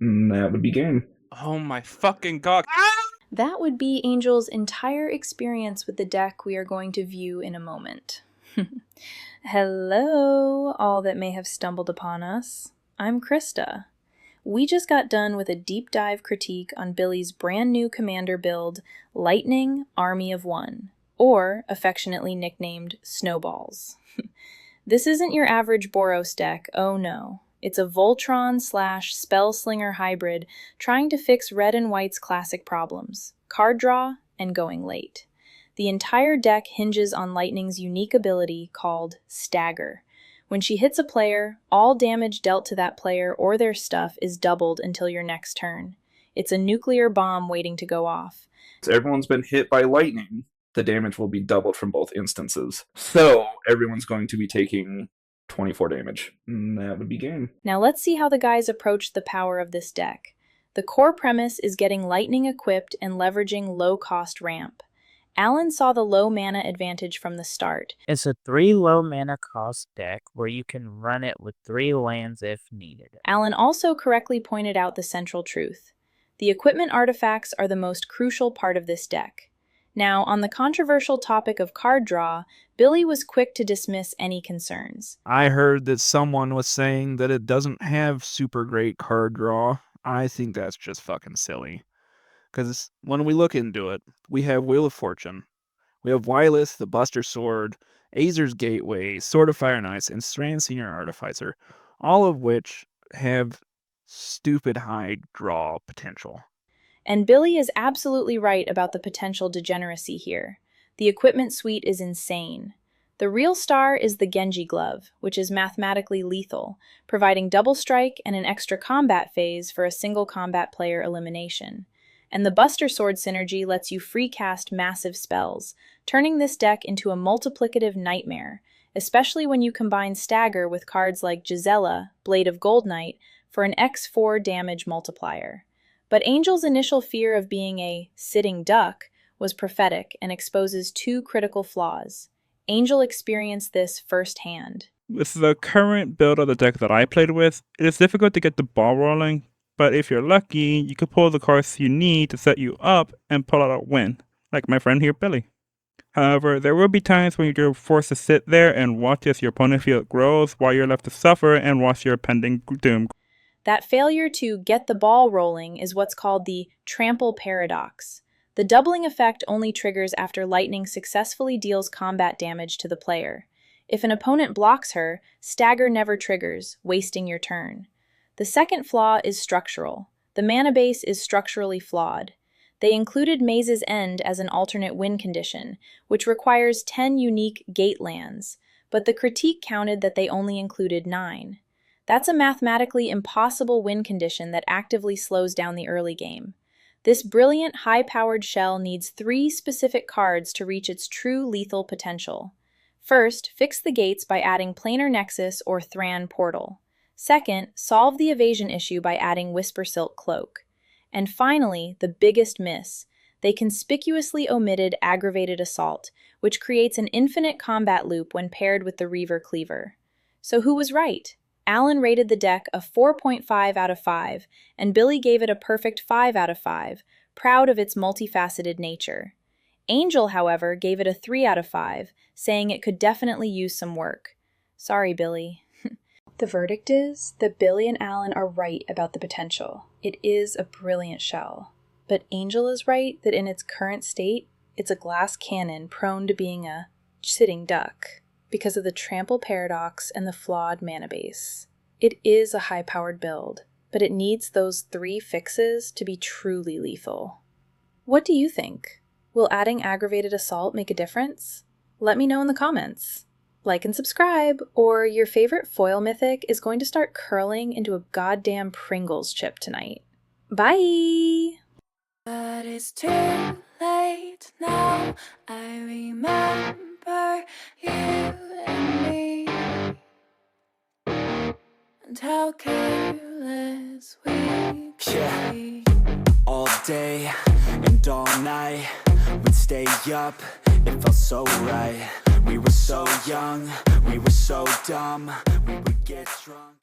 That would be game. Oh my fucking god. That would be Angel's entire experience with the deck we are going to view in a moment. Hello, all that may have stumbled upon us. I'm Christa. We just got done with a deep dive critique on Billy's brand new commander build, Lightning Army of One, or affectionately nicknamed Snowballs. This isn't your average Boros deck, oh no. It's a Voltron / Spell-Slinger hybrid trying to fix red and white's classic problems, card draw and going late. The entire deck hinges on Lightning's unique ability called Stagger. When she hits a player, all damage dealt to that player or their stuff is doubled until your next turn. It's a nuclear bomb waiting to go off. So everyone's been hit by lightning. The damage will be doubled from both instances. So everyone's going to be taking 24 damage. That would be game. Now let's see how the guys approach the power of this deck. The core premise is getting Lightning equipped and leveraging low-cost ramp. Alan saw the low mana advantage from the start. It's a 3 low mana cost deck where you can run it with 3 lands if needed. Alan also correctly pointed out the central truth. The equipment artifacts are the most crucial part of this deck. Now, on the controversial topic of card draw, Billy was quick to dismiss any concerns. I heard that someone was saying that it doesn't have super great card draw. I think that's just fucking silly. Because when we look into it, we have Wheel of Fortune, we have Wylith, the Buster Sword, Azer's Gateway, Sword of Fire and Ice, and Strand Senior Artificer, all of which have stupid high draw potential. And Billy is absolutely right about the potential degeneracy here. The equipment suite is insane. The real star is the Genji Glove, which is mathematically lethal, providing double strike and an extra combat phase for a single combat player elimination. And the Buster Sword synergy lets you free cast massive spells, turning this deck into a multiplicative nightmare, especially when you combine Stagger with cards like Gisela, Blade of Gold Knight, for an X4 damage multiplier. But Angel's initial fear of being a sitting duck was prophetic and exposes 2 critical flaws. Angel experienced this firsthand. With the current build of the deck that I played with, it is difficult to get the ball rolling, but if you're lucky, you could pull the cards you need to set you up and pull out a win, like my friend here, Billy. However, there will be times when you're forced to sit there and watch as your opponent field grows while you're left to suffer and watch your pending doom. That failure to get the ball rolling is what's called the trample paradox. The doubling effect only triggers after Lightning successfully deals combat damage to the player. If an opponent blocks her, Stagger never triggers, wasting your turn. The second flaw is structural. The mana base is structurally flawed. They included Maze's End as an alternate win condition, which requires 10 unique gate lands, but the critique counted that they only included 9. That's a mathematically impossible win condition that actively slows down the early game. This brilliant, high-powered shell needs 3 specific cards to reach its true lethal potential. First, fix the gates by adding Planar Nexus or Thran Portal. Second, solve the evasion issue by adding Whisper Silk Cloak. And finally, the biggest miss. They conspicuously omitted Aggravated Assault, which creates an infinite combat loop when paired with the Reaver Cleaver. So who was right? Alan rated the deck a 4.5 out of 5, and Billy gave it a perfect 5 out of 5, proud of its multifaceted nature. Angel, however, gave it a 3 out of 5, saying it could definitely use some work. Sorry, Billy. The verdict is that Billy and Alan are right about the potential. It is a brilliant shell. But Angel is right that in its current state, it's a glass cannon prone to being a sitting duck, because of the trample paradox and the flawed mana base. It is a high-powered build, but it needs those 3 fixes to be truly lethal. What do you think? Will adding Aggravated Assault make a difference? Let me know in the comments. Like and subscribe, or your favorite foil mythic is going to start curling into a goddamn Pringles chip tonight. Bye! But it's too late now, I remember you and me, and how careless we could be. All day and all night, we'd stay up, it felt so right. We were so young, we were so dumb, we would get drunk.